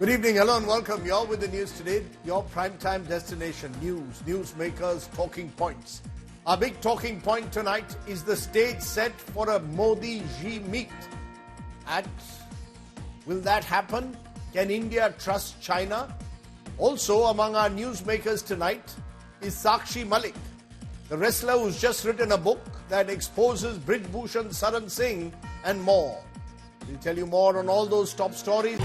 Good evening, hello and welcome. You're with the news today, your primetime destination. News, newsmakers, talking points. Our big talking point tonight is the stage set for a Modi-Xi meet. Will that happen? Can India trust China? Also among our newsmakers tonight is Sakshi Malik, the wrestler who's just written a book that exposes Brit Saran Singh and more. We'll tell you more on all those top stories.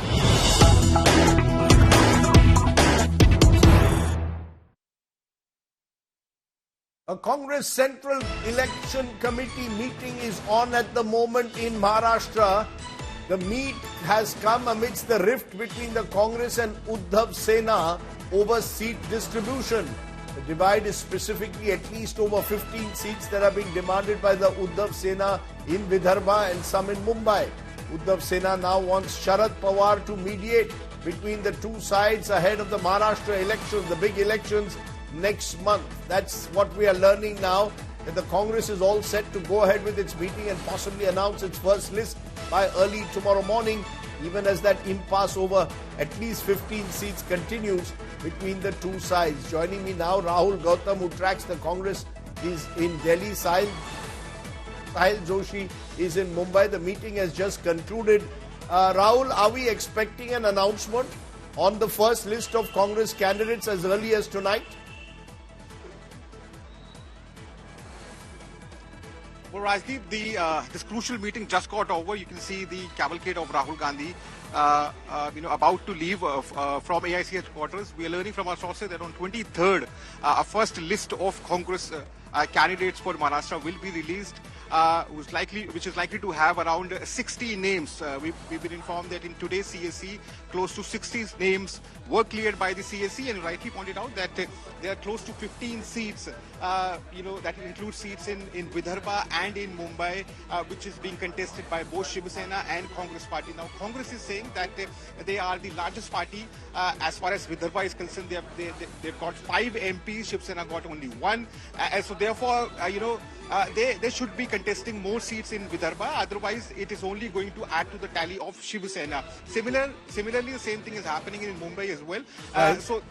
A Congress Central Election Committee meeting is on at the moment in Maharashtra. The meet has come amidst the rift between the Congress and Uddhav Sena over seat distribution. The divide is specifically at least over 15 seats that are being demanded by the Uddhav Sena in Vidarbha and some in Mumbai. Uddhav Sena now wants Sharad Pawar to mediate between the two sides ahead of the Maharashtra elections, the big elections next month. That's what we are learning now, that the Congress is all set to go ahead with its meeting and possibly announce its first list by early tomorrow morning, even as that impasse over at least 15 seats continues between the two sides. Joining me now, Rahul Gautam, who tracks the Congress, is in Delhi. Sahil Joshi is in Mumbai. The meeting has just concluded. Rahul, are we expecting an announcement on the first list of Congress candidates as early as tonight? Well, Rajdeep, this crucial meeting just got over. You can see the cavalcade of Rahul Gandhi, about to leave from AIC headquarters. We are learning from our sources that on 23rd, a first list of Congress candidates for Maharashtra will be released, which is likely to have around 60 names. We've been informed that in today's CSC, close to 60 names were cleared by the CSC, and you rightly pointed out that there are close to 15 seats, that includes seats in Vidarbha and in Mumbai, which is being contested by both Shiv Sena and Congress party. Now, Congress is saying that they are the largest party as far as Vidarbha is concerned. They've got 5 MPs, Shiv Sena got only 1, and so therefore, they should be contesting more seats in Vidarbha. Otherwise, it is only going to add to the tally of Shiv Sena. Similarly, the same thing is happening in Mumbai as well. So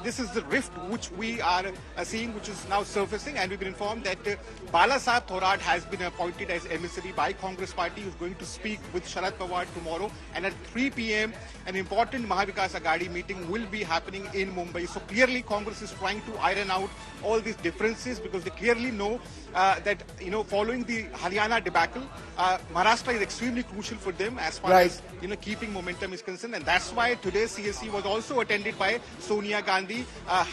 this is the rift which we are seeing, which is now surfacing, and we've been informed that Balasaheb Thorat has been appointed as emissary by Congress party, who's going to speak with Sharad Pawar tomorrow. And at 3 p.m., an important Mahavikas Aghadi meeting will be happening in Mumbai. So clearly, Congress is trying to iron out all these differences because they clearly know that, following the Haryana debacle, Maharashtra is extremely crucial for them as far as, keeping momentum is concerned. And that's why today's CSC was also attended by Sonia Gandhi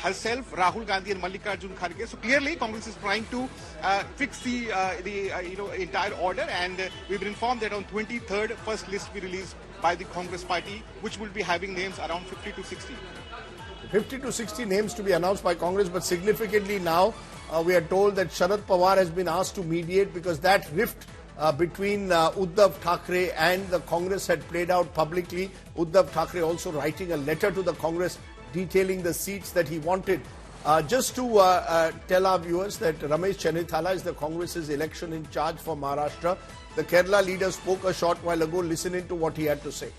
herself, Rahul Gandhi and Mallikarjun Kharge. So clearly, Congress is trying to fix the entire order. And we've been informed that on 23rd, first list will be released by the Congress party, which will be having names around 50 to 60. 50 to 60 names to be announced by Congress, but significantly now we are told that Sharad Pawar has been asked to mediate because that rift between Uddhav Thackeray and the Congress had played out publicly. Uddhav Thackeray also writing a letter to the Congress detailing the seats that he wanted. Just to tell our viewers that Ramesh Chennithala is the Congress's election in charge for Maharashtra. The Kerala leader spoke a short while ago. Listen into what he had to say.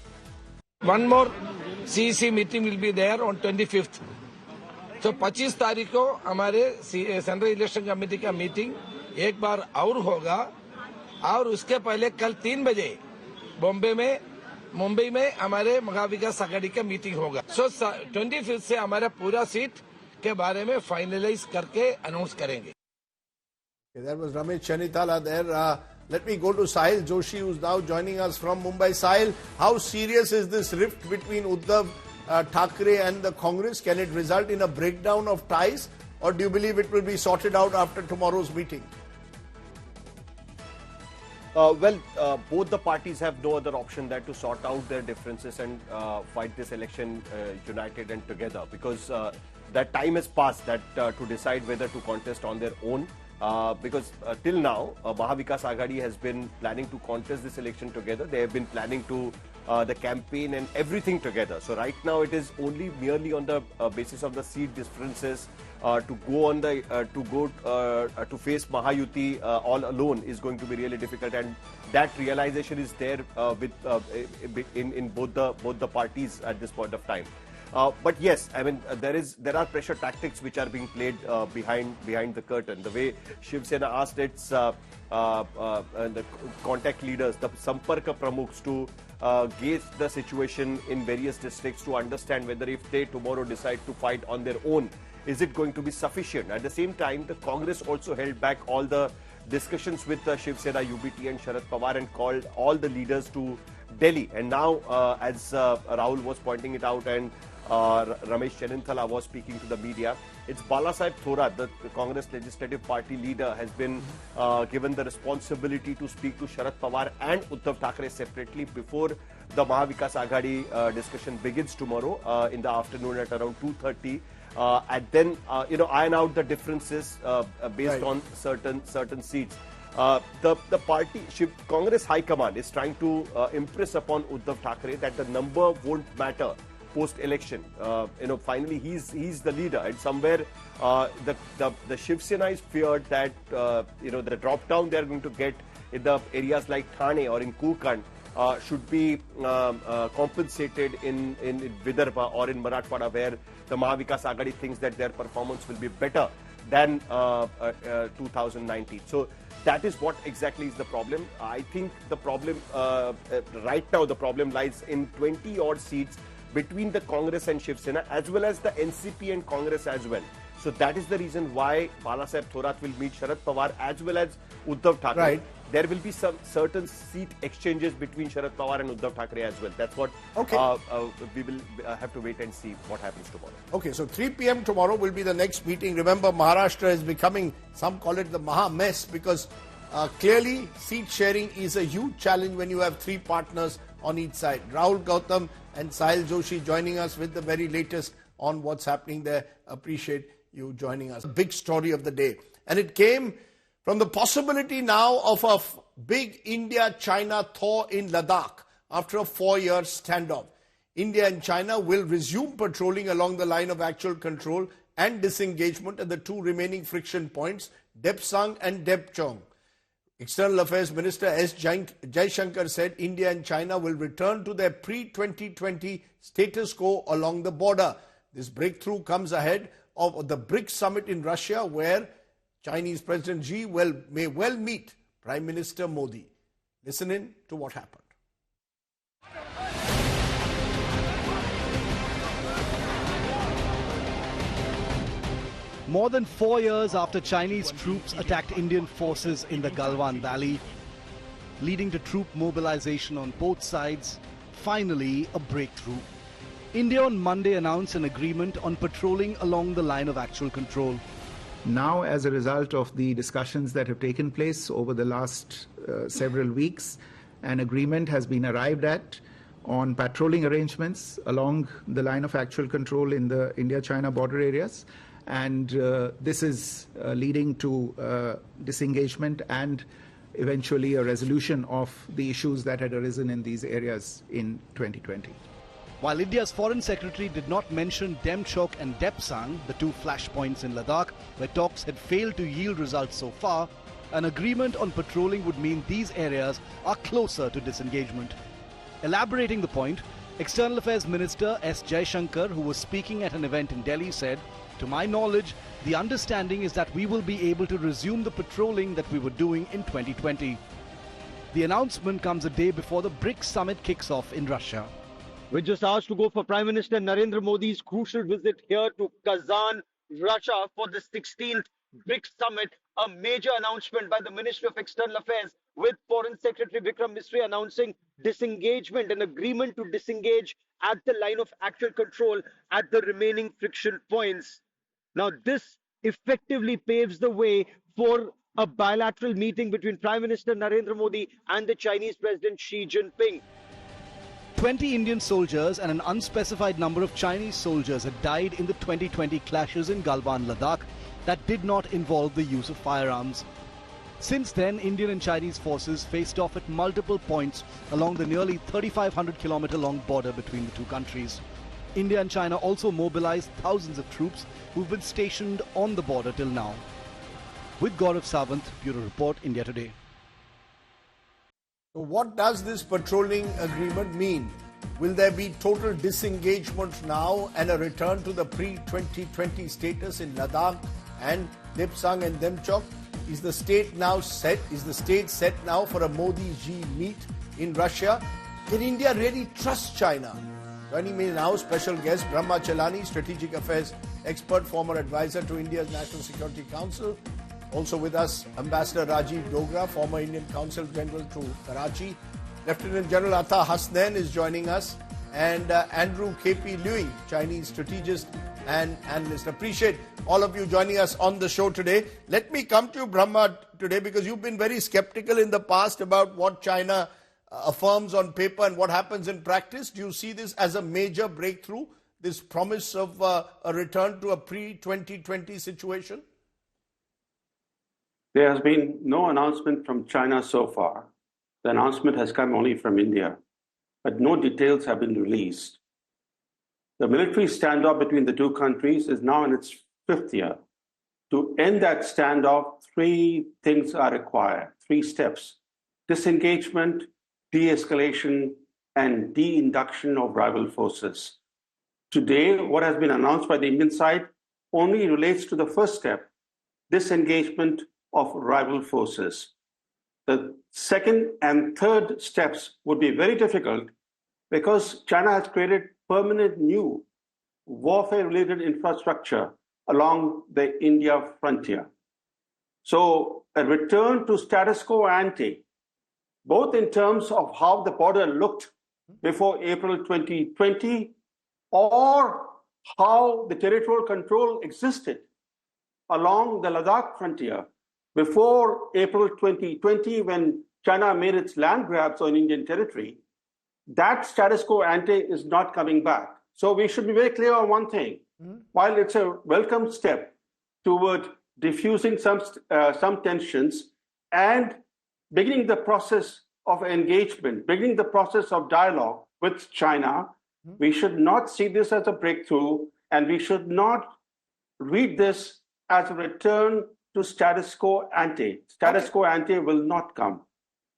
One more CEC meeting will be there on 25th. तो 25 तारीख को हमारे central election committee का meeting एक बार और होगा, और उसके पहले कल 3 बजे मुंबई में हमारे महाविकास आघाड़ी का मीटिंग होगा. सो 25 से हमारा पूरा सीट के बारे में फाइनलाइज करके अनाउंस करेंगे. That was Ramesh Chennithala there. Let me go to Sahil Joshi, who's now joining us from Mumbai. Sahil, how serious is this rift between Uddhav Thackeray and the Congress? Can it result in a breakdown of ties, or do you believe it will be sorted out after tomorrow's meeting? Both the parties have no other option than to sort out their differences and fight this election united and together, because that time has passed that to decide whether to contest on their own. Because till now, Mahavikas Aghadi has been planning to contest this election together. They have been planning to the campaign and everything together. So right now, it is only merely on the basis of the seat differences to go on the to face Mahayuti all alone is going to be really difficult. And that realization is there in both the parties at this point of time. But yes, I mean there are pressure tactics which are being played behind the curtain. The way Shiv Sena asked its the contact leaders, the Samparka Pramukhs, to gauge the situation in various districts to understand whether if they tomorrow decide to fight on their own, is it going to be sufficient? At the same time, the Congress also held back all the discussions with Shiv Sena, UBT and Sharad Pawar and called all the leaders to Delhi. And now, as Rahul was pointing it out and Ramesh Chennanthala was speaking to the media, it's Balasaheb Thorat, the Congress Legislative Party leader, has been given the responsibility to speak to Sharad Pawar and Uddhav Thackeray separately before the Mahavikas Aghadi discussion begins tomorrow in the afternoon at around 2:30. And then, iron out the differences based on certain seats. The party, Congress High Command is trying to impress upon Uddhav Thackeray that the number won't matter post-election. Finally he's the leader, and somewhere the Shiv Sena is feared that the drop down they are going to get in the areas like Thane or in Konkan should be compensated in Vidarbha or in Marathwada, where the Mahavikas Aghadi thinks that their performance will be better than 2019. So that is what exactly is the problem. I think the problem right now, the problem lies in 20 odd seats between the Congress and Shiv Sena, as well as the NCP and Congress as well. So that is the reason why Balasaheb Thorat will meet Sharad Pawar as well as Uddhav Thackeray. Right. There will be some certain seat exchanges between Sharad Pawar and Uddhav Thackeray as well. That's what we will have to wait and see what happens tomorrow. Okay, so 3 p.m. tomorrow will be the next meeting. Remember, Maharashtra is becoming, some call it the Maha mess, because clearly seat sharing is a huge challenge when you have three partners on each side. Rahul Gautam and Sahil Joshi joining us with the very latest on what's happening there. Appreciate you joining us. Big story of the day. And it came from the possibility now of a big India-China thaw in Ladakh after a 4-year standoff. India and China will resume patrolling along the line of actual control and disengagement at the two remaining friction points, Depsang and Depchong. External Affairs Minister S. Jaishankar said India and China will return to their pre-2020 status quo along the border. This breakthrough comes ahead of the BRICS summit in Russia, where Chinese President Xi may well meet Prime Minister Modi. Listen in to what happened. More than 4 years after Chinese troops attacked Indian forces in the Galwan Valley, leading to troop mobilization on both sides, finally a breakthrough. India on Monday announced an agreement on patrolling along the line of actual control. Now, as a result of the discussions that have taken place over the last several weeks, an agreement has been arrived at on patrolling arrangements along the line of actual control in the India-China border areas. And this is leading to disengagement and eventually a resolution of the issues that had arisen in these areas in 2020. While India's Foreign Secretary did not mention Demchok and Depsang, the two flashpoints in Ladakh, where talks had failed to yield results so far, an agreement on patrolling would mean these areas are closer to disengagement. Elaborating the point, External Affairs Minister S. Jaishankar, who was speaking at an event in Delhi, said, "To my knowledge, the understanding is that we will be able to resume the patrolling that we were doing in 2020. The announcement comes a day before the BRICS summit kicks off in Russia. We're just asked to go for Prime Minister Narendra Modi's crucial visit here to Kazan, Russia for the 16th BRICS summit, a major announcement by the Ministry of External Affairs, with Foreign Secretary Vikram Misri announcing disengagement, an agreement to disengage at the line of actual control at the remaining friction points. Now, this effectively paves the way for a bilateral meeting between Prime Minister Narendra Modi and the Chinese President Xi Jinping. 20 Indian soldiers and an unspecified number of Chinese soldiers had died in the 2020 clashes in Galwan, Ladakh that did not involve the use of firearms. Since then, Indian and Chinese forces faced off at multiple points along the nearly 3,500-kilometer long border between the two countries. India and China also mobilized thousands of troops who've been stationed on the border till now. With Gaurav Sawant, Bureau Report, India Today. So what does this patrolling agreement mean? Will there be total disengagement now and a return to the pre-2020 status in Ladakh and Dipsang and Demchok? Is the state now set? Is the stage set now for a Modi-Xi meet in Russia? Can India really trust China? Joining me now, special guest Brahma Chelani, strategic affairs expert, former advisor to India's National Security Council. Also with us, Ambassador Rajdeep Dogra, former Indian Consul General to Karachi. Lieutenant General Atta Hasnain is joining us, and Andrew K.P. Lui, Chinese strategist and analyst. Appreciate all of you joining us on the show today. Let me come to you, Brahma, today, because you've been very skeptical in the past about what China affirms on paper and what happens in practice. Do you see this as a major breakthrough, this promise of a return to a pre-2020 situation? There has been no announcement from China so far. The announcement has come only from India, but no details have been released. The military standoff between the two countries is now in its 5th year. To end that standoff, 3 things are required, 3 steps: disengagement, de-escalation, and de-induction of rival forces. Today, what has been announced by the Indian side only relates to the first step, disengagement of rival forces. The second and third steps would be very difficult because China has created permanent new warfare-related infrastructure along the India frontier. So a return to status quo ante, both in terms of how the border looked before April 2020 or how the territorial control existed along the Ladakh frontier before April 2020, when China made its land grabs on Indian territory, that status quo ante is not coming back. So we should be very clear on one thing. While it's a welcome step toward diffusing some tensions and beginning the process of engagement, beginning the process of dialogue with China, we should not see this as a breakthrough, and we should not read this as a return to status quo ante. Status quo ante will not come.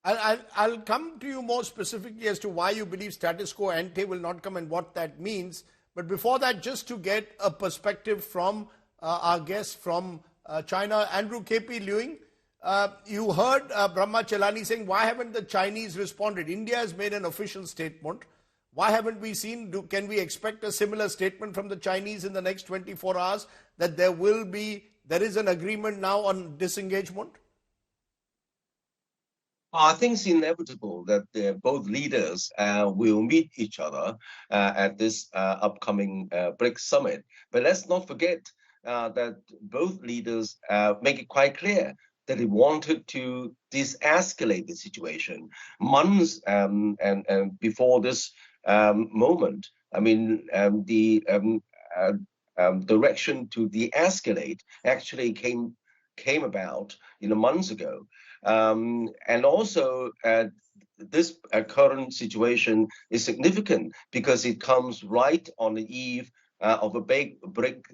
I'll come to you more specifically as to why you believe status quo ante will not come and what that means. But before that, just to get a perspective from our guest from China, Andrew K.P. Lui, you heard Brahma Chelani saying, why haven't the Chinese responded? India has made an official statement. Why haven't we seen, can we expect a similar statement from the Chinese in the next 24 hours that there is an agreement now on disengagement? I think it's inevitable that both leaders will meet each other at this upcoming BRICS summit. But let's not forget that both leaders make it quite clear that they wanted to de-escalate the situation months and before this moment. I mean, the direction to de-escalate actually came about months ago. And also, this current situation is significant because it comes right on the eve of a big BRIC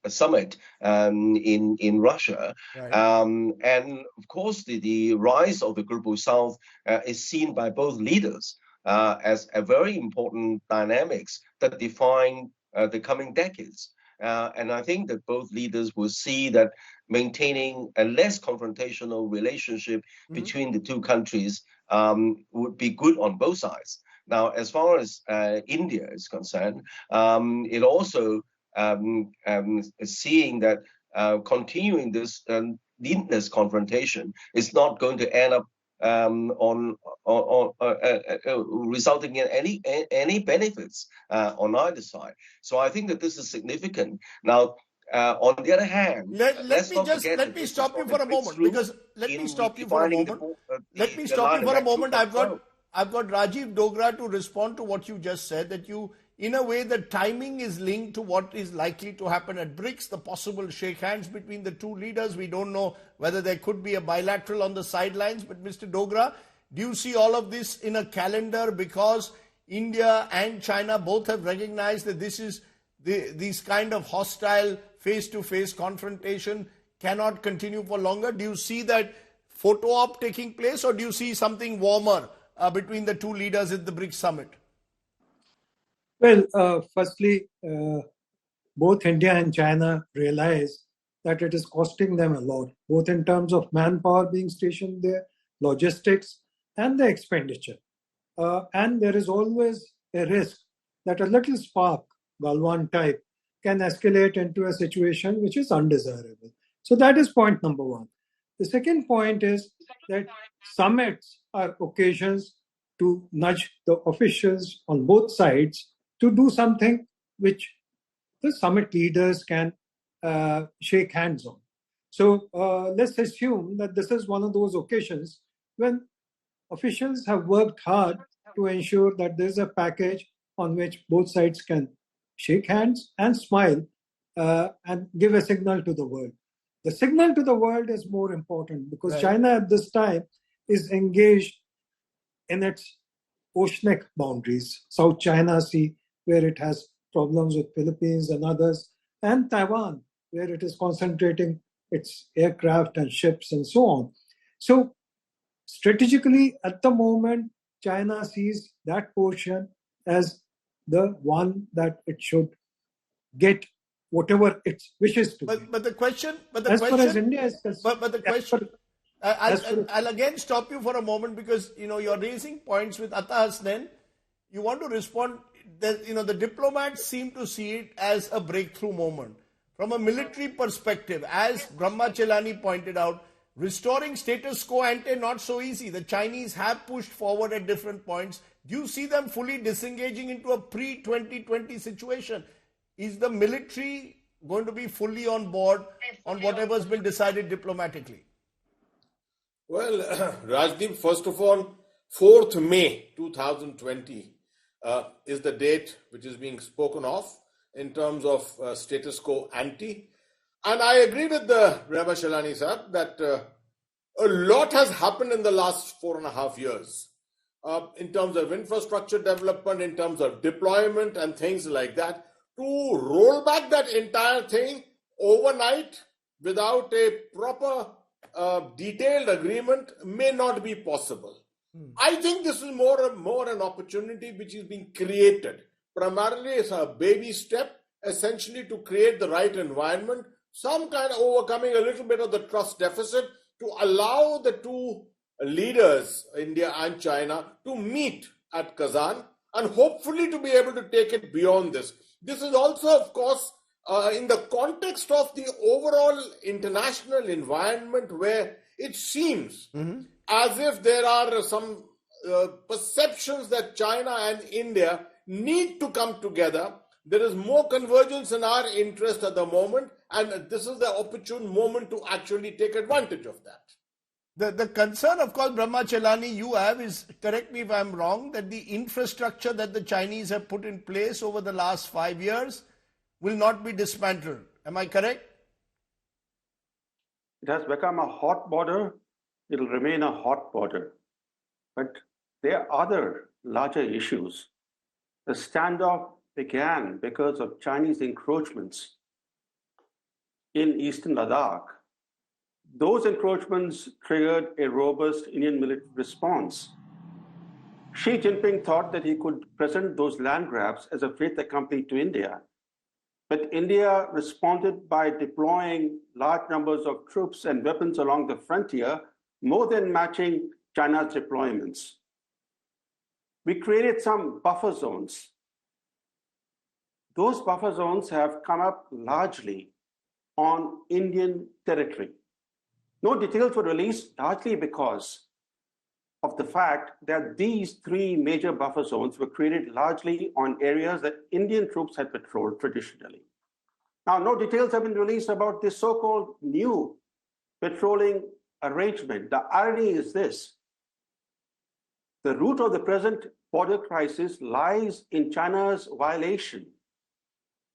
summit in Russia. Right. And of course, the rise of the Global South is seen by both leaders as a very important dynamics that define the coming decades. And I think that both leaders will see that maintaining a less confrontational relationship between the two countries would be good on both sides. Now, as far as India is concerned, it also is seeing that continuing this needless confrontation is not going to end up resulting in any benefits on either side. So I think that this is significant. Now, on the other hand, let me stop you for a moment, because let me stop you for a moment. I've got Rajdeep Dogra to respond to what you just said, that you, in a way, the timing is linked to what is likely to happen at BRICS, the possible shake hands between the two leaders. We don't know whether there could be a bilateral on the sidelines. But Mr. Dogra, do you see all of this in a calendar, because India and China both have recognized that this is these kind of hostile face-to-face confrontation cannot continue for longer? Do you see that photo op taking place, or do you see something warmer between the two leaders at the BRICS summit? Well, firstly, both India and China realize that it is costing them a lot, both in terms of manpower being stationed there, logistics, and the expenditure. And there is always a risk that a little spark, Galwan type, can escalate into a situation which is undesirable. So that is point number one. The second point is that summits are occasions to nudge the officials on both sides to do something which the summit leaders can shake hands on. So let's assume that this is one of those occasions when officials have worked hard to ensure that there's a package on which both sides can shake hands and smile and give a signal to the world. The signal to the world is more important because Right. China at this time is engaged in its oceanic boundaries, South China Sea, where it has problems with Philippines and others, and Taiwan, where it is concentrating its aircraft and ships and so on. So strategically, at the moment, China sees that portion as the one that it should get whatever it wishes to. But the question, As far as India is concerned, but the question, I'll again stop you for a moment because you're raising points with Atta Hasnain. You want to respond. The diplomats seem to see it as a breakthrough moment. From a military perspective, as Brahma Chelani pointed out, restoring status quo ante not so easy. The Chinese have pushed forward at different points. Do you see them fully disengaging into a pre-2020 situation? Is the military going to be fully on board on whatever's been decided diplomatically? Well, Rajdeep, first of all, 4th May 2020 is the date which is being spoken of in terms of status quo ante. And I agree with the Brahma Chelani sir that a lot has happened in the last 4.5 years in terms of infrastructure development, in terms of deployment and things like that. To roll back that entire thing overnight without a proper detailed agreement may not be possible. I think this is more an opportunity which is being created. Primarily, it's a baby step, essentially to create the right environment, some kind of overcoming a little bit of the trust deficit to allow the two leaders, India and China, to meet at Kazan and hopefully to be able to take it beyond this. This is also, of course, in the context of the overall international environment where it seems as if there are some perceptions that China and India need to come together. There is more convergence in our interest at the moment, and this is the opportune moment to actually take advantage of that. The concern, of course, Brahma Chelani, you have is, correct me if I'm wrong, that the infrastructure that the Chinese have put in place over the last 5 years will not be dismantled. Am I correct? It has become a hot border. It will remain a hot border. But there are other larger issues. The standoff began because of Chinese encroachments in eastern Ladakh. Those encroachments triggered a robust Indian military response. Xi Jinping thought that he could present those land grabs as a fait accompli to India. But India responded by deploying large numbers of troops and weapons along the frontier, more than matching China's deployments. We created some buffer zones. Those buffer zones have come up largely on Indian territory. No details were released, largely because of the fact that these three major buffer zones were created largely on areas that Indian troops had patrolled traditionally. Now, no details have been released about this so-called new patrolling arrangement. The irony is this: the root of the present border crisis lies in China's violation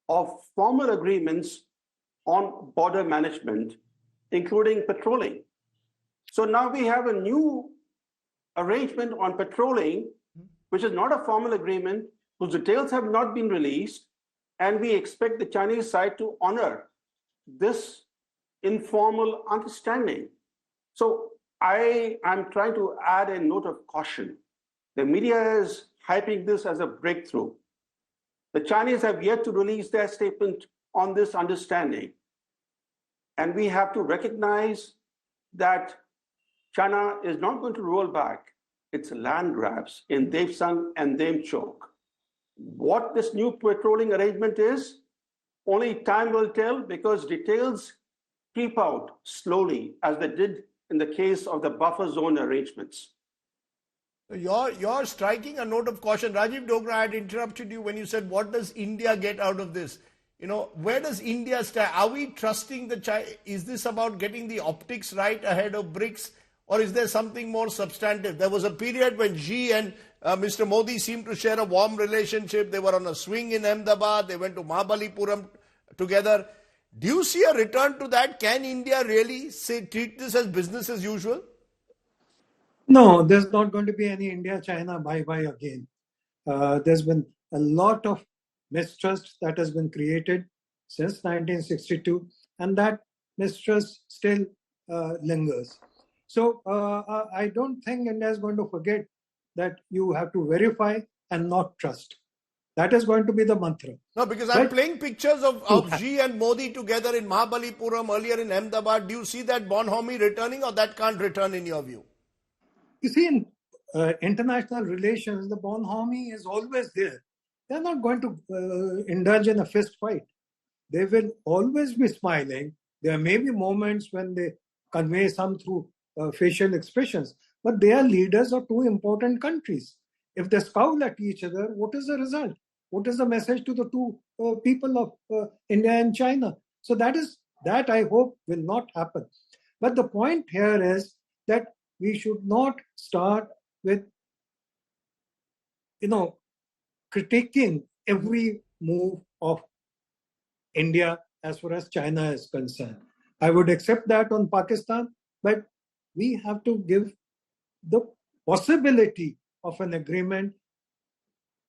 of formal agreements on border management, including patrolling. So now we have a new arrangement on patrolling, which is not a formal agreement, whose details have not been released, and we expect the Chinese side to honor this informal understanding. So I am trying to add a note of caution The media is hyping this as a breakthrough. The Chinese have yet to release their statement on this understanding. And we have to recognize that China is not going to roll back its land grabs in Devsang and Demchok. What this new patrolling arrangement is, only time will tell, because details creep out slowly, as they did in the case of the buffer zone arrangements. You're striking a note of caution. Rajiv Dogra, I had interrupted you when you said, what does India get out of this? You know, where does India stand? Are we trusting the China? Is this about getting the optics right ahead of BRICS? Or is there something more substantive? There was a period when Xi and Mr. Modi seemed to share a warm relationship. They were on a swing in Ahmedabad. They went to Mahabalipuram together. Do you see a return to that? Can India really treat this as business as usual? No, there's not going to be any India-China bye-bye again. There's been a lot of mistrust that has been created since 1962, and that mistrust still lingers. So I don't think India is going to forget that you have to verify and not trust. That is going to be the mantra. No, because I'm playing pictures of Xi and Modi together in Mahabalipuram, earlier in Ahmedabad. Do you see that bonhomie returning, or that can't return in your view? You see, in international relations, the bonhomie is always there. They're not going to indulge in a fist fight. They will always be smiling. There may be moments when they convey some through facial expressions, but they are leaders of two important countries. If they scowl at each other, what is the result? What is the message to the two people of India and China? So that I hope will not happen. But the point here is that we should not start with, critiquing every move of India as far as China is concerned. I would accept that on Pakistan, but we have to give the possibility of an agreement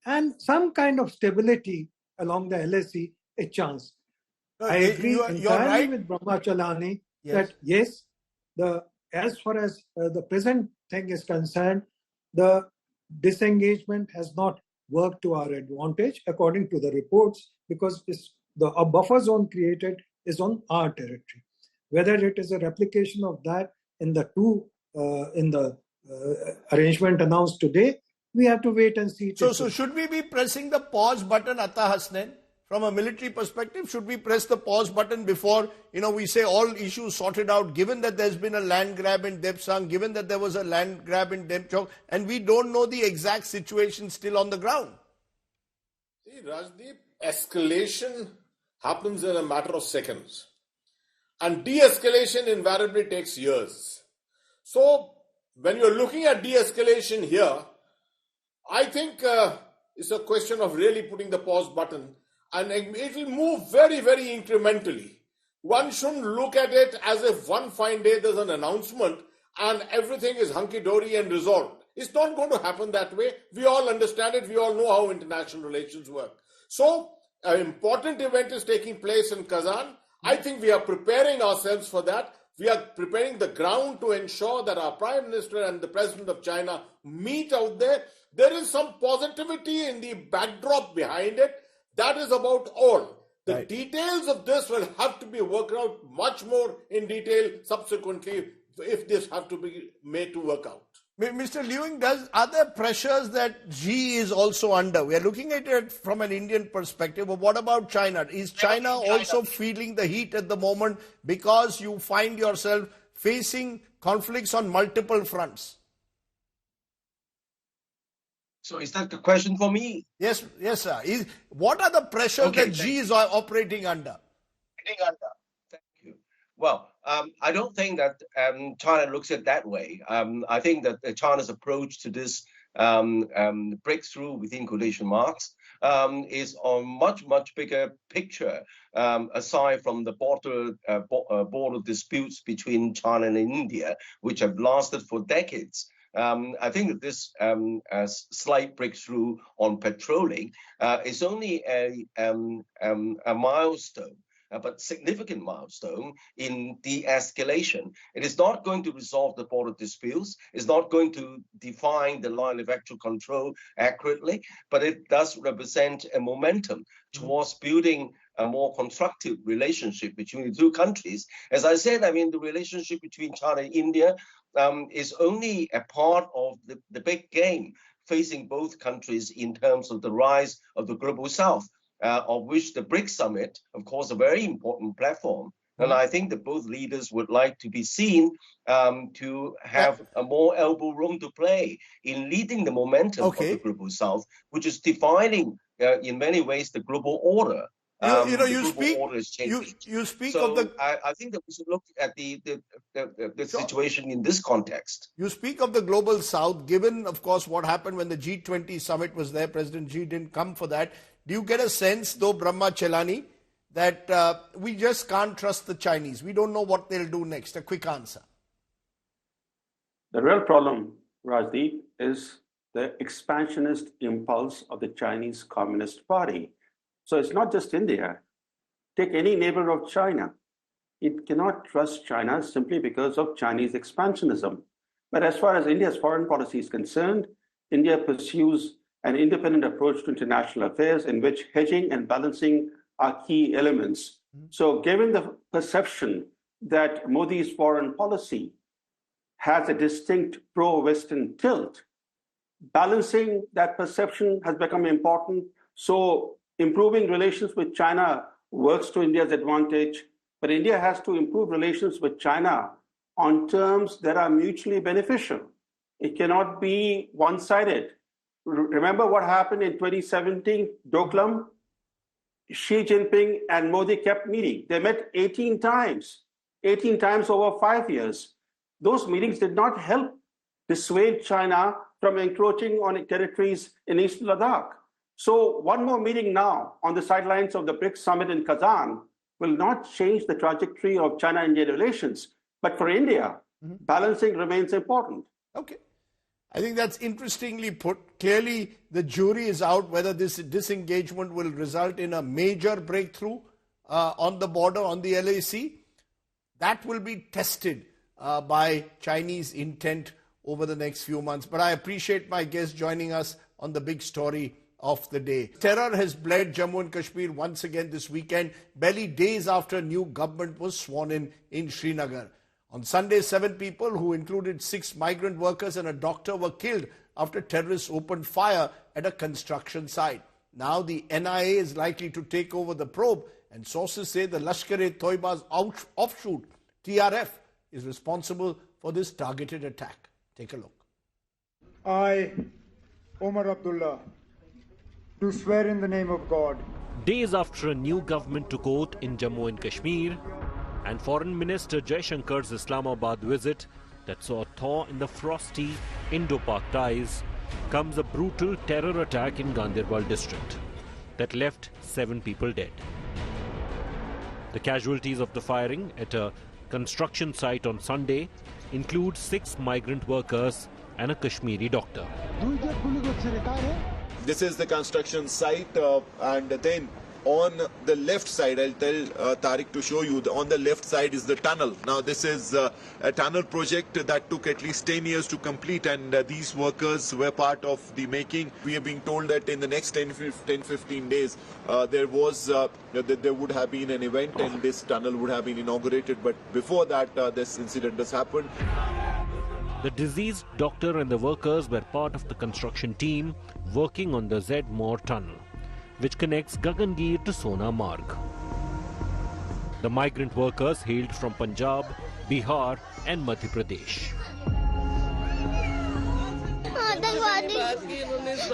and some kind of stability along the LSE a chance. I agree entirely with Brahma Chalani that yes, as far as the present thing is concerned, the disengagement has not worked to our advantage according to the reports, because the buffer zone created is on our territory. Whether it is a replication of that in the arrangement announced today, we have to wait and see. So should we be pressing the pause button, Atta Hasnain? From a military perspective, should we press the pause button before, we say all issues sorted out, given that there's been a land grab in Depsang, given that there was a land grab in Demchok, and we don't know the exact situation still on the ground? See, Rajdeep, escalation happens in a matter of seconds. And de-escalation invariably takes years. So, when you're looking at de-escalation here, I think it's a question of really putting the pause button, and it will move very, very incrementally. One shouldn't look at it as if one fine day there's an announcement and everything is hunky-dory and resolved. It's not going to happen that way. We all understand it. We all know how international relations work. So, an important event is taking place in Kazan. I think we are preparing ourselves for that. We are preparing the ground to ensure that our Prime Minister and the President of China meet out there. There is some positivity in the backdrop behind it. That is about all. The details of this will have to be worked out much more in detail subsequently if this have to be made to work out. Mr. Lewing, are there pressures that Xi is also under? We are looking at it from an Indian perspective, but what about China? Is China also feeling the heat at the moment because you find yourself facing conflicts on multiple fronts? So is that the question for me? Yes, sir. What are the pressures that Xi is operating under? Thank you. Well, I don't think that China looks at it that way. I think that China's approach to this breakthrough within quotation marks is on much bigger picture, aside from the border disputes between China and India, which have lasted for decades. I think that this slight breakthrough on patrolling is only a milestone but significant milestone in de-escalation. It is not going to resolve the border disputes. It's not going to define the line of actual control accurately, but it does represent a momentum towards building a more constructive relationship between the two countries. As I said, I mean, the relationship between China and India is only a part of the big game facing both countries in terms of the rise of the global south, of which the BRICS summit, of course, a very important platform. And I think that both leaders would like to be seen to have a more elbow room to play in leading the momentum of the global south, which is defining in many ways the global order. You speak so of the. I think that we should look at the situation in this context. You speak of the global south, given, of course, what happened when the G20 summit was there. President Xi didn't come for that. Do you get a sense, though, Brahma Chelani, that we just can't trust the Chinese? We don't know what they'll do next. A quick answer. The real problem, Rajdeep, is the expansionist impulse of the Chinese Communist Party. So it's not just India. Take any neighbor of China. It cannot trust China simply because of Chinese expansionism. But as far as India's foreign policy is concerned, India pursues an independent approach to international affairs in which hedging and balancing are key elements. So given the perception that Modi's foreign policy has a distinct pro-Western tilt, balancing that perception has become important. So improving relations with China works to India's advantage, but India has to improve relations with China on terms that are mutually beneficial. It cannot be one-sided. Remember what happened in 2017, Doklam? Xi Jinping and Modi kept meeting. They met 18 times over 5 years. Those meetings did not help dissuade China from encroaching on territories in East Ladakh. So one more meeting now on the sidelines of the BRICS summit in Kazan will not change the trajectory of China-India relations. But for India, balancing remains important. Okay. I think that's interestingly put. Clearly, the jury is out whether this disengagement will result in a major breakthrough on the border, on the LAC. That will be tested by Chinese intent over the next few months. But I appreciate my guest joining us on the big story of the day. Terror has bled Jammu and Kashmir once again this weekend, barely days after a new government was sworn in Srinagar. On Sunday, 7 people, who included 6 migrant workers and a doctor, were killed after terrorists opened fire at a construction site. Now the NIA is likely to take over the probe, and sources say the Lashkar-e-Toiba's offshoot, TRF, is responsible for this targeted attack. Take a look. I, Omar Abdullah, do swear in the name of God. Days after a new government took oath in Jammu and Kashmir, and Foreign Minister Jaishankar's Islamabad visit that saw a thaw in the frosty Indo-Pak ties, comes a brutal terror attack in Ganderbal district that left 7 people dead. The casualties of the firing at a construction site on Sunday include 6 migrant workers and a Kashmiri doctor. This is the construction site, and then on the left side, I'll tell Tariq to show you, on the left side is the tunnel. Now this is a tunnel project that took at least 10 years to complete, and these workers were part of the making. We are being told that in the next 10-15 days there would have been an event and this tunnel would have been inaugurated, but before that this incident has happened. The deceased doctor and the workers were part of the construction team working on the Z-More tunnel, which connects Gagangir to Sona Marg. The migrant workers hailed from Punjab, Bihar and Madhya Pradesh.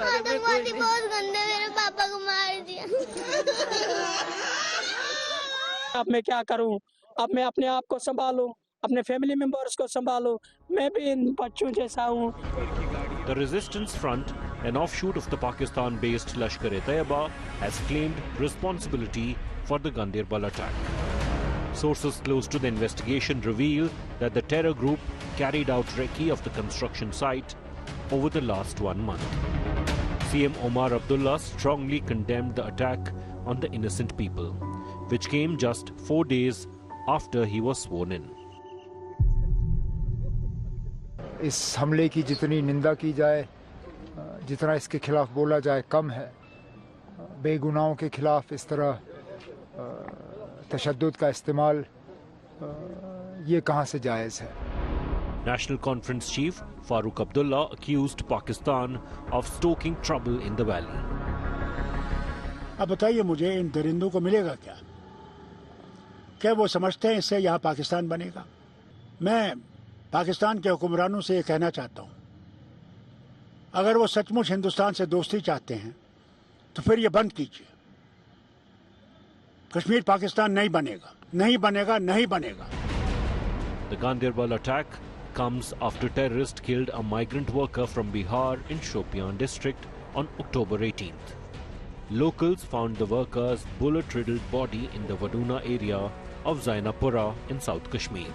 आतंकवादी बहुत गंदे मेरे पापा को मार दिया। अब मैं क्या करूं? अब मैं अपने आप को संभालूं, अपने फैमिली मेंबर्स को संभालूं, मैं भी इन बच्चों जैसा हूं। The Resistance Front, an offshoot of the Pakistan-based Lashkar-e-Taiba, has claimed responsibility for the Ganderbal attack. Sources close to the investigation reveal that the terror group carried out recce of the construction site over the last 1 month. CM Omar Abdullah strongly condemned the attack on the innocent people. which came just 4 days after he was sworn in. इस हमले की जितनी निंदा की जाए, जितना इसके खिलाफ बोला जाए कम है। बेगुनाहों के खिलाफ इस तरह तशद्दुद का इस्तेमाल ये कहां से जायज़ है? National Conference Chief Farooq Abdullah accused Pakistan of stoking trouble in the valley. अब बताइए मुझे, इन दरिंदों को मिलेगा क्या? क्या वो समझते हैं इससे यहाँ पाकिस्तान बनेगा? मैं पाकिस्तान के हुक्मरानों से ये कहना चाहता हूँ, अगर वो सचमुच हिंदुस्तान से दोस्ती चाहते हैं तो फिर ये बंद कीजिए। कश्मीर पाकिस्तान नहीं बनेगा, नहीं बनेगा, नहीं बनेगा। The Ganderbal attack comes after terrorists killed a migrant worker from Bihar in Shopian district on October 18th. Locals found the worker's bullet-riddled body in the Vaduna area of Zainapura in South Kashmir.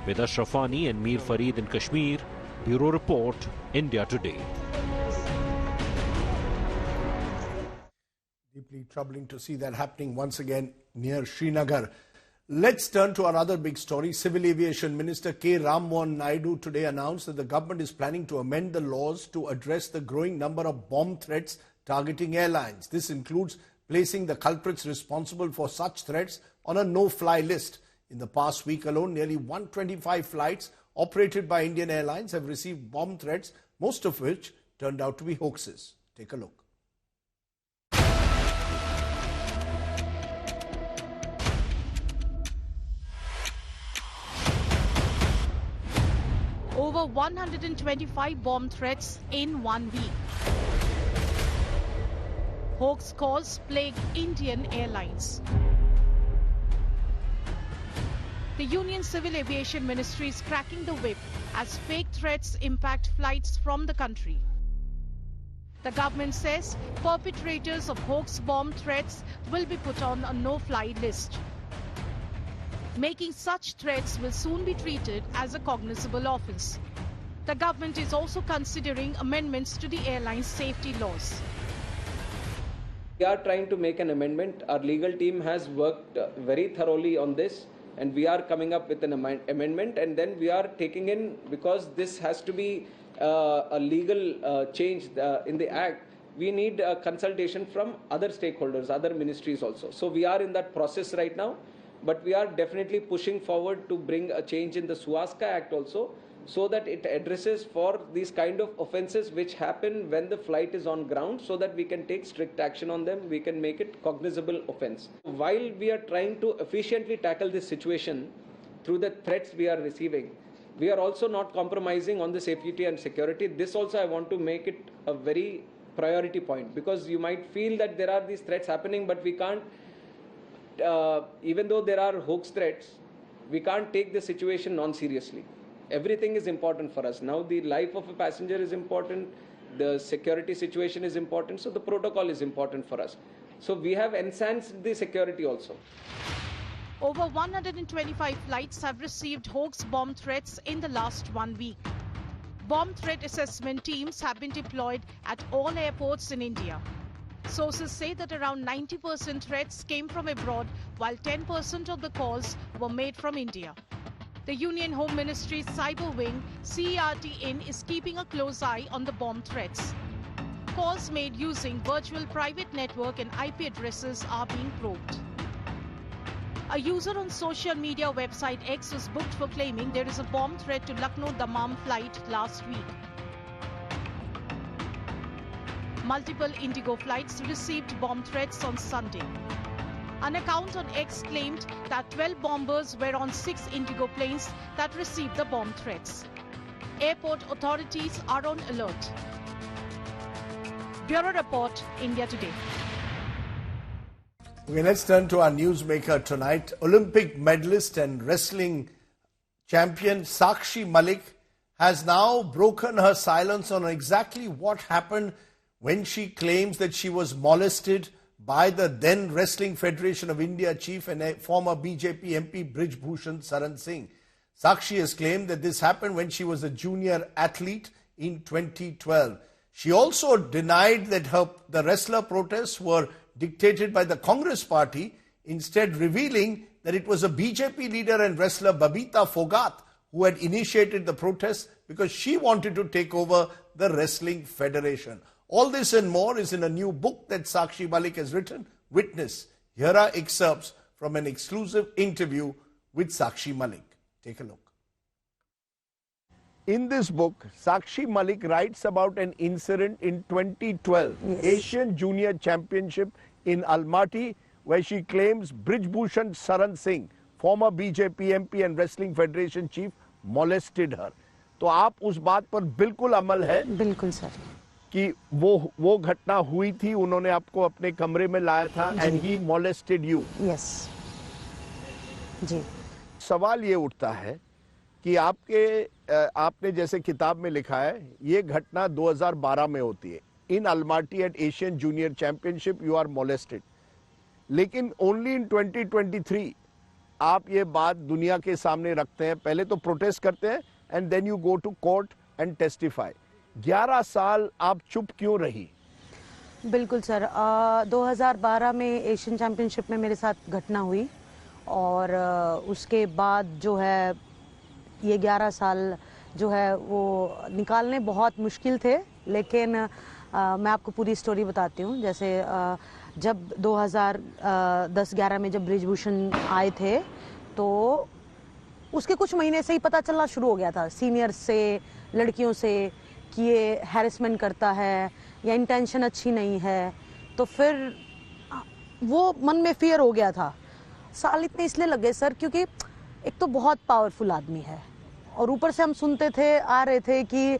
With Ashrafani and Mir Farid in Kashmir, Bureau Report, India Today. Deeply troubling to see that happening once again near Srinagar. Let's turn to another big story. Civil Aviation Minister K. Ram Mohan Naidu today announced that the government is planning to amend the laws to address the growing number of bomb threats targeting airlines. This includes placing the culprits responsible for such threats on a no-fly list. In the past week alone, nearly 125 flights operated by Indian Airlines have received bomb threats, most of which turned out to be hoaxes. Take a look. Over 125 bomb threats in 1 week. Hoax calls plague Indian Airlines. The Union Civil Aviation Ministry is cracking the whip as fake threats impact flights from the country. The government says perpetrators of hoax bomb threats will be put on a no-fly list. Making such threats will soon be treated as a cognizable offence. The government is also considering amendments to the airline's safety laws. We are trying to make an amendment. Our legal team has worked very thoroughly on this, and we are coming up with an amendment, and then we are taking in, because this has to be a legal change in the Act, we need a consultation from other stakeholders, other ministries also. So we are in that process right now, but we are definitely pushing forward to bring a change in the Suwaska Act also, so that it addresses for these kind of offences which happen when the flight is on ground, so that we can take strict action on them, we can make it cognizable offence. While we are trying to efficiently tackle this situation through the threats we are receiving, we are also not compromising on the safety and security. This also I want to make it a very priority point, because you might feel that there are these threats happening, but we can't, even though there are hoax threats, we can't take the situation non-seriously. Everything is important for us. Now the life of a passenger is important, the security situation is important, so the protocol is important for us. So we have enhanced the security also. Over 125 flights have received hoax bomb threats in the last 1 week. Bomb threat assessment teams have been deployed at all airports in India. Sources say that around 90% threats came from abroad, while 10% of the calls were made from India. The Union Home Ministry's Cyber Wing, CERT-IN, is keeping a close eye on the bomb threats. Calls made using virtual private network and IP addresses are being probed. A user on social media website X was booked for claiming there is a bomb threat to Lucknow Dammam flight last week. Multiple Indigo flights received bomb threats on Sunday. An account on X claimed that 12 bombers were on 6 Indigo planes that received the bomb threats. Airport authorities are on alert. Bureau Report, India Today. Okay, let's turn to our newsmaker tonight. Olympic medalist and wrestling champion Sakshi Malik has now broken her silence on exactly what happened when she claims that she was molested by the then Wrestling Federation of India chief and former BJP MP Brij Bhushan Saran Singh. Sakshi has claimed that this happened when she was a junior athlete in 2012. She also denied that the wrestler protests were dictated by the Congress party instead revealing that it was a BJP leader and wrestler Babita Phogat who had initiated the protest because she wanted to take over the Wrestling Federation. All this and more is in a new book that Sakshi Malik has written, Witness. Here are excerpts from an exclusive interview with Sakshi Malik. Take a look. In this book, Sakshi Malik writes about an incident in 2012, Asian Junior Championship in Almaty, where she claims Brijbhushan Saran Singh, former BJP MP and Wrestling Federation chief, molested her. तो आप उस बात पर बिल्कुल अमल है? बिल्कुल sir. कि वो घटना हुई थी, उन्होंने आपको अपने कमरे में लाया था and he molested you. Yes. जी। सवाल ये उठता है कि आपने जैसे किताब में लिखा है, ये घटना 2012 में होती है. In Almaty at Asian Junior Championship, you are molested. लेकिन only in 2023 आप ये बात दुनिया के सामने रखते हैं. पहले तो प्रोटेस्ट करते हैं and then you go to court and testify. 11 साल आप चुप क्यों रही? बिल्कुल सर, 2012 में एशियन चैंपियनशिप में मेरे साथ घटना हुई और उसके बाद जो है ये 11 साल जो है वो निकालने बहुत मुश्किल थे. लेकिन मैं आपको पूरी स्टोरी बताती हूँ. जैसे जब 2010-11 में जब ब्रिजभूषण आए थे तो उसके कुछ महीने से ही पता चलना शुरू हो गया था सीनियर से, लड़कियों से, कि ये हैरेसमेंट करता है या इंटेंशन अच्छी नहीं है. तो फिर वो मन में फियर हो गया था. साल इतने इसलिए लग गए सर क्योंकि एक तो बहुत पावरफुल आदमी है और ऊपर से हम सुनते थे, आ रहे थे कि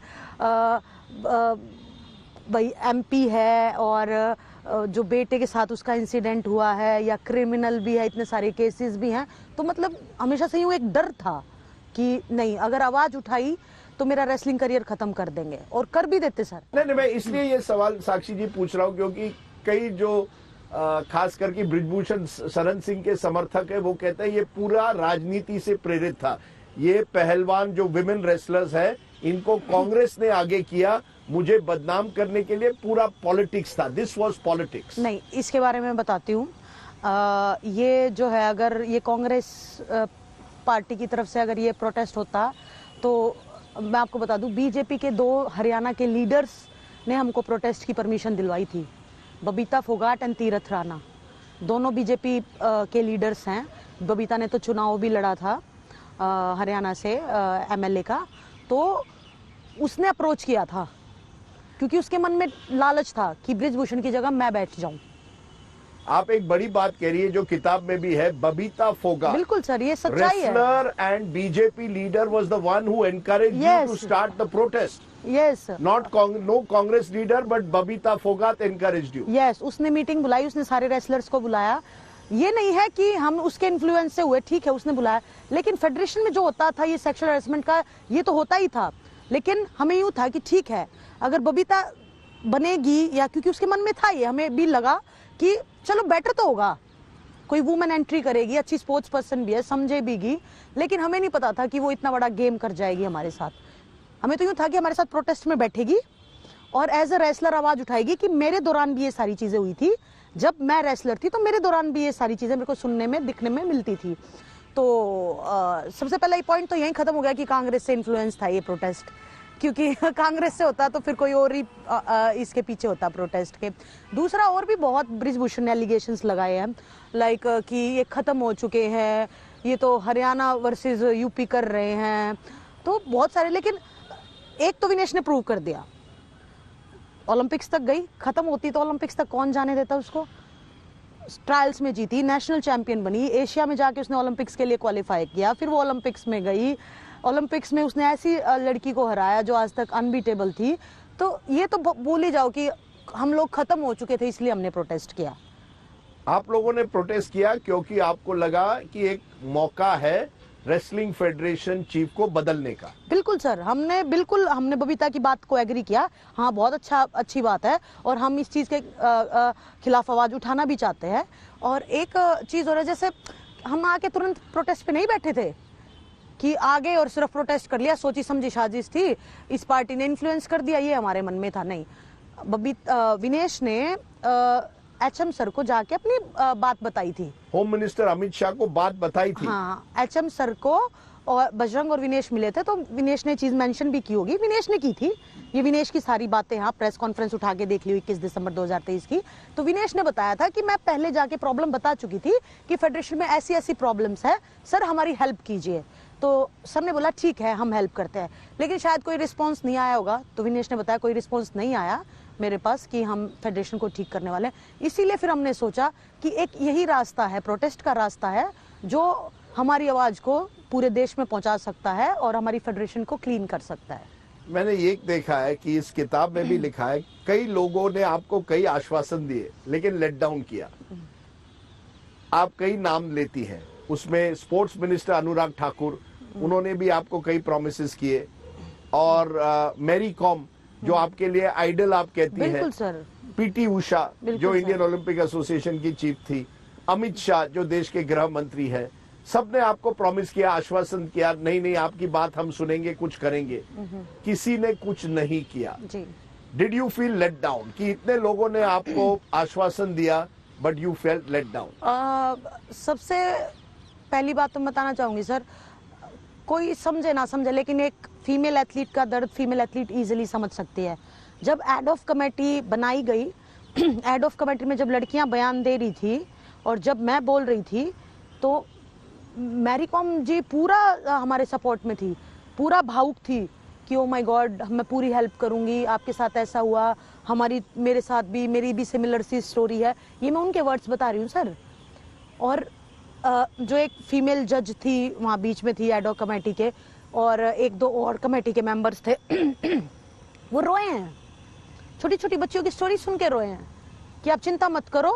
भाई एमपी है और जो बेटे के साथ उसका इंसिडेंट हुआ है या क्रिमिनल भी है, इतने सारे केसेस भी हैं. तो मतलब हमेशा से यूँ एक डर था कि नहीं, अगर आवाज उठाई तो मेरा रेसलिंग करियर खत्म कर देंगे, और कर भी देते सर. नहीं, मैं इसलिए ये सवाल साक्षी जी पूछ रहा हूँ क्योंकि कई जो खास करके ब्रिजभूषण शरण सिंह के समर्थक है वो कहते हैं ये पूरा राजनीति से प्रेरित था. ये पहलवान जो विमेन रेसलर्स है इनको कांग्रेस ने आगे किया, मुझे बदनाम करने के लिए पूरा पॉलिटिक्स था. This was politics. नहीं, इसके बारे में बताती हूँ. ये जो है, अगर ये कांग्रेस पार्टी की तरफ से अगर ये प्रोटेस्ट होता तो मैं आपको बता दूं, बीजेपी के 2 हरियाणा के लीडर्स ने हमको प्रोटेस्ट की परमिशन दिलवाई थी. बबीता फोगाट एंड तीरथ राणा दोनों बीजेपी के लीडर्स हैं. बबीता ने तो चुनाव भी लड़ा था हरियाणा से एमएलए का. तो उसने अप्रोच किया था क्योंकि उसके मन में लालच था कि ब्रिजभूषण की जगह मैं बैठ जाऊं. आप एक बड़ी बात कह रही है जो किताब में भी है, बबीता फोगाट. बिल्कुल सर, ये सच्चाई है. Wrestler and BJP leader was the one who encouraged you to start the protest. Yes. No Congress leader, but Babita Phogat encouraged you. Yes, उसने मीटिंग बुलाई, उसने सारे रेसलर्स को बुलाया. ये नहीं है कि हम उसके इन्फ्लुएंस से हुए, ठीक है उसने बुलाया, लेकिन फेडरेशन में जो होता था ये सेक्सुअल हैरेसमेंट का, ये तो होता ही था. लेकिन हमें यूँ था कि ठीक है अगर बबीता बनेगी, या क्योंकि उसके मन में था ये, हमें भी लगा कि चलो बेटर तो होगा, कोई वुमेन एंट्री करेगी, अच्छी स्पोर्ट्स पर्सन भी है, समझे बीगी. लेकिन हमें नहीं पता था कि वो इतना बड़ा गेम कर जाएगी हमारे साथ. हमें तो यूँ था कि हमारे साथ प्रोटेस्ट में बैठेगी और एज अ रेसलर आवाज उठाएगी कि मेरे दौरान भी ये सारी चीजें हुई थी, जब मैं रेसलर थी तो मेरे दौरान भी ये सारी चीजें मेरे को सुनने में, दिखने में मिलती थी. तो सबसे पहला ये पॉइंट तो यहीं खत्म हो गया कि कांग्रेस से इन्फ्लुएंस था ये प्रोटेस्ट, क्योंकि कांग्रेस से होता तो फिर कोई और ही इसके पीछे होता प्रोटेस्ट के. दूसरा, और भी बहुत ब्रिजभूषण ने एलिगेशंस लगाए हैं, लाइक कि ये खत्म हो चुके हैं, ये तो हरियाणा वर्सेस यूपी कर रहे हैं, तो बहुत सारे. लेकिन एक तो विनेश ने प्रूव कर दिया, ओलंपिक्स तक गई, खत्म होती तो ओलंपिक्स तक कौन जाने देता उसको. ट्रायल्स में जीती, नेशनल चैंपियन बनी, एशिया में जाके उसने ओलंपिक्स के लिए क्वालिफाई किया, फिर वो ओलंपिक्स में गई, ओलंपिक्स में उसने ऐसी लड़की को हराया जो आज तक अनबीटेबल थी. तो ये तो भूल ही जाओ कि हम लोग खत्म हो चुके थे, इसलिए हमने प्रोटेस्ट किया. आप लोगों ने प्रोटेस्ट किया क्योंकि आपको लगा कि एक मौका है रेसलिंग फेडरेशन चीफ को बदलने का. बिल्कुल सर, हमने बबीता की बात को एग्री किया. हाँ, बहुत अच्छी बात है और हम इस चीज के खिलाफ आवाज उठाना भी चाहते हैं. और एक चीज और है, जैसे हम आके तुरंत प्रोटेस्ट पे नहीं बैठे थे कि आगे और सिर्फ प्रोटेस्ट कर लिया, सोची समझी साजिश थी, इस पार्टी ने इन्फ्लुएंस कर दिया, ये हमारे मन में था. नहीं, विनेश ने एचएम सर को जाके अपनी बात बताई थी। होम मिनिस्टर अमित शाह को बात बताई थी। हाँ, एचएम सर को, और बजरंग और विनेश मिले थे, तो विनेश ने चीज मेंशन भी की होगी, विनेश ने की थी। ये विनेश की सारी बातें, हाँ, प्रेस कॉन्फ्रेंस उठा के देख ली 21 दिसंबर 2023 की। तो विनेश ने बताया था कि मैं पहले जाके प्रॉब्लम बता चुकी थी कि फेडरेशन में ऐसी ऐसी प्रॉब्लम्स है, सर हमारी हेल्प कीजिए। तो सर ने बोला ठीक है हम हेल्प करते हैं, लेकिन शायद कोई रिस्पॉन्स नहीं आया होगा। तो विनेश ने बताया कोई रिस्पॉन्स नहीं आया मेरे पास कि हम फेडरेशन को ठीक करने वाले हैं। इसीलिए फिर हमने सोचा कि एक यही रास्ता है, प्रोटेस्ट का रास्ता है, जो हमारी आवाज को पूरे देश में पहुंचा सकता है और हमारी फेडरेशन को क्लीन कर सकता है। मैंने ये देखा है कि इस किताब में भी लिखा है कई लोगों ने आपको कई आश्वासन दिए लेकिन लेट डाउन किया। आप कई नाम लेती हैं, उसमें स्पोर्ट्स मिनिस्टर अनुराग ठाकुर, उन्होंने भी आपको कई प्रॉमिसेस किए, और मैरी कॉम जो आपके लिए आइडल आप कहती है, बिल्कुल सर, पीटी उषा जो इंडियन ओलंपिक एसोसिएशन की चीफ थी, अमित शाह जो देश के गृह मंत्री है, सबने आपको प्रॉमिस किया, आश्वासन किया, नहीं नहीं आपकी बात हम सुनेंगे, कुछ करेंगे। किसी ने कुछ नहीं किया। Did you feel let down कि इतने लोगों ने आपको आश्वासन दिया but you felt let down? सबसे पहली बात तो बताना चाहूंगी सर, कोई समझे ना समझे, लेकिन एक फीमेल एथलीट का दर्द फीमेल एथलीट इजीली समझ सकती है। जब एड ऑफ कमेटी बनाई गई, एड ऑफ कमेटी में जब लड़कियां बयान दे रही थी और जब मैं बोल रही थी, तो मैरी कॉम जी पूरा हमारे सपोर्ट में थी, पूरा भावुक थी कि ओ माय गॉड मैं पूरी हेल्प करूंगी, आपके साथ ऐसा हुआ, मेरे साथ भी, मेरी भी सिमिलर सी स्टोरी है। ये मैं उनके वर्ड्स बता रही हूँ सर। और जो एक फीमेल जज थी वहाँ बीच में थी एडॉक कमेटी के, और एक दो और कमेटी के मेंबर्स थे वो रोए हैं, छोटी छोटी बच्चियों की स्टोरी सुन के रोए हैं कि आप चिंता मत करो,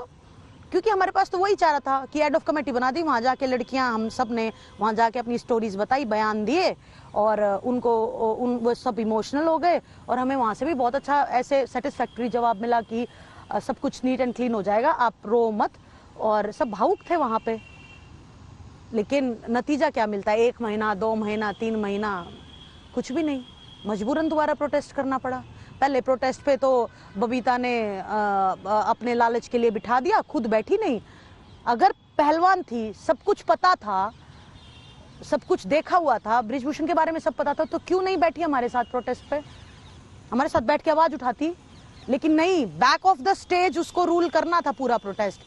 क्योंकि हमारे पास तो वही चाह रहा था कि एड ऑफ कमेटी बना दी, वहाँ जाके लड़कियां, हम सब ने वहाँ जाके अपनी स्टोरीज बताई, बयान दिए, और वो सब इमोशनल हो गए, और हमें वहाँ से भी बहुत अच्छा ऐसे सेटिस्फैक्टरी जवाब मिला कि सब कुछ नीट एंड क्लीन हो जाएगा, आप रो मत, और सब भावुक थे वहाँ पे। लेकिन नतीजा क्या मिलता है? 1 महीना, 2 महीना, 3 महीना, कुछ भी नहीं, मजबूरन दोबारा प्रोटेस्ट करना पड़ा। पहले प्रोटेस्ट पे तो बबीता ने अपने लालच के लिए बिठा दिया, खुद बैठी नहीं। अगर पहलवान थी, सब कुछ पता था, सब कुछ देखा हुआ था, ब्रिजभूषण के बारे में सब पता था, तो क्यों नहीं बैठी हमारे साथ प्रोटेस्ट पे? हमारे साथ बैठ के आवाज उठाती। लेकिन नहीं, बैक ऑफ द स्टेज उसको रूल करना था पूरा प्रोटेस्ट,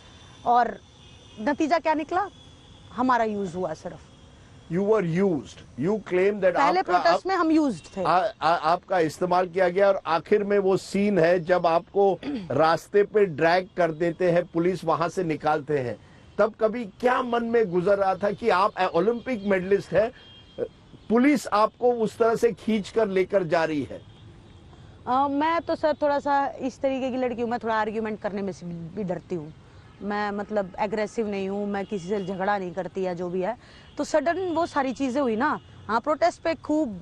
और नतीजा क्या निकला? हमारा यूज हुआ सिर्फ। You were used. You claim that पहले प्रोटेस्ट में हम यूज्ड थे। आपका इस्तेमाल किया गया, और आखिर में वो सीन है जब आपको रास्ते पे ड्रैग कर देते हैं, पुलिस वहां से निकालते हैं, तब कभी क्या मन में गुजर रहा था कि आप ओलंपिक मेडलिस्ट है, पुलिस आपको उस तरह से खींच कर लेकर जा रही है? मैं तो सर थोड़ा सा इस तरीके की लड़की हूँ, मैं थोड़ा आर्ग्यूमेंट करने में से भी डरती हूँ। मैं मतलब एग्रेसिव नहीं हूँ, मैं किसी से झगड़ा नहीं करती या जो भी है। तो सडन वो सारी चीज़ें हुई ना। हाँ, प्रोटेस्ट पे खूब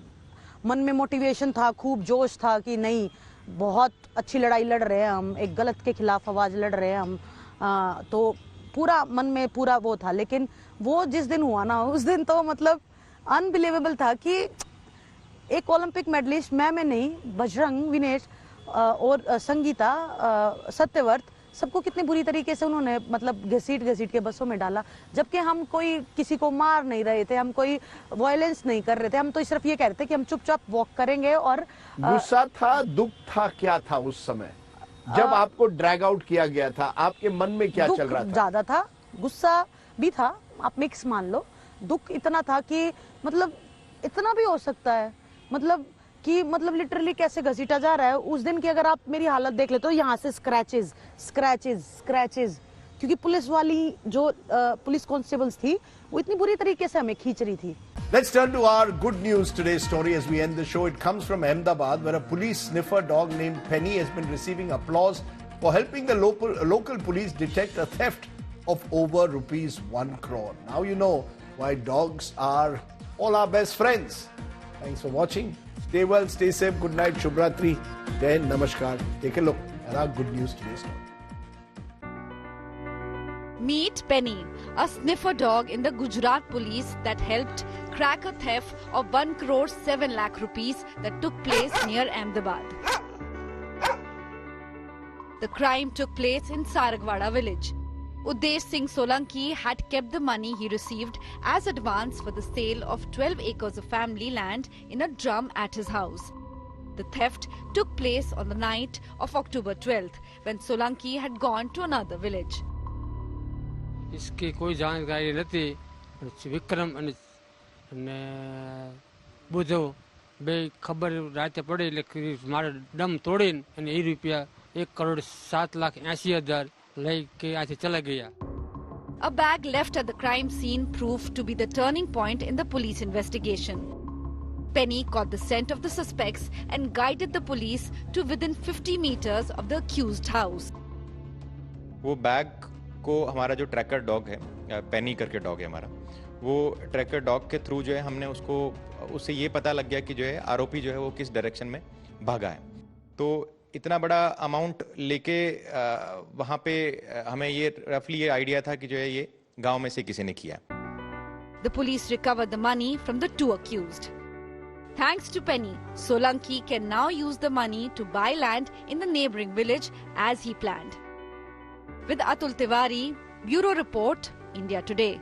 मन में मोटिवेशन था, खूब जोश था कि नहीं, बहुत अच्छी लड़ाई लड़ रहे हैं हम, एक गलत के खिलाफ आवाज़ लड़ रहे हैं हम। तो पूरा मन में पूरा वो था। लेकिन वो जिस दिन हुआ ना, उस दिन तो मतलब अनबिलीवेबल था कि एक ओलंपिक मेडलिस्ट, मैं नहीं, बजरंग, विनेश और संगीता, सत्यवर्त, सबको कितनी बुरी तरीके से उन्होंने मतलब घसीट के बसों में डाला, जबकि हम कोई किसी को मार नहीं रहे थे, हम कोई वायलेंस नहीं कर रहे थे, हम तो सिर्फ ये कह रहे थे कि हम चुपचाप वॉक करेंगे। और गुस्सा था, दुख था, क्या था उस समय जब आपको ड्रैग आउट किया गया था? आपके मन में क्या चल रहा था? ज्यादा था, गुस्सा भी था, आप मिक्स मान लो। दुख इतना था कि मतलब इतना भी हो सकता है, मतलब लिटरली कैसे घसीटा जा रहा है। उस दिन की अगर आप मेरी हालत देख ले तो यहाँ से स्क्रैचेस, क्योंकि पुलिस वाली जो पुलिस कांस्टेबल्स थी वो इतनी बुरी तरीके से हमें खींच रही थी। Let's turn to our good news today's story as we end the show. It comes from Ahmedabad, where a police sniffer dog named Penny has been receiving applause for helping the local police detect a theft of over ₹1 crore. Now you know why dogs are all our best friends. Thanks for watching. Stay well, stay safe. Good night, Shubhratri. Then Namaskar. Take a look at our good news today's story. Meet Penny, a sniffer dog in the Gujarat police that helped crack a theft of 1 crore 7 lakh rupees that took place near Ahmedabad. The crime took place in Saragwada village. Uddhav Singh Solanki had kept the money he received as advance for the sale of 12 acres of family land in a drum at his house. The theft took place on the night of October 12th when Solanki had gone to another village. इसकी कोई जानकारी નથી વિક્રમ અને બુધો બે ખબર રાતે પડી એટલે મારે દમ તોડીને અને એ રૂપિયા 1,07,80,000 લઈ કે આથી ચલા ગયા. A bag left at the crime scene proved to be the turning point in the police investigation. Penny caught the scent of the suspects and guided the police to within 50 meters of the accused house. वो bag को हमारा जो tracker dog है, पेनी करके dog है हमारा, वो tracker dog के थ्रू जो है हमने उससे ये पता लग गया कि जो है आरोपी जो है वो किस डायरेक्शन में भागा है. तो इतना बड़ा अमाउंट लेके वहाँ पे हमें ये रफली ये आइडिया था कि जो है ये गांव में से किसी ने किया. The police recovered the money from the two accused. Thanks to Penny, Solanki can now use the money to buy land in the neighboring village as he planned. With Atul Tiwari, Bureau Report, India Today.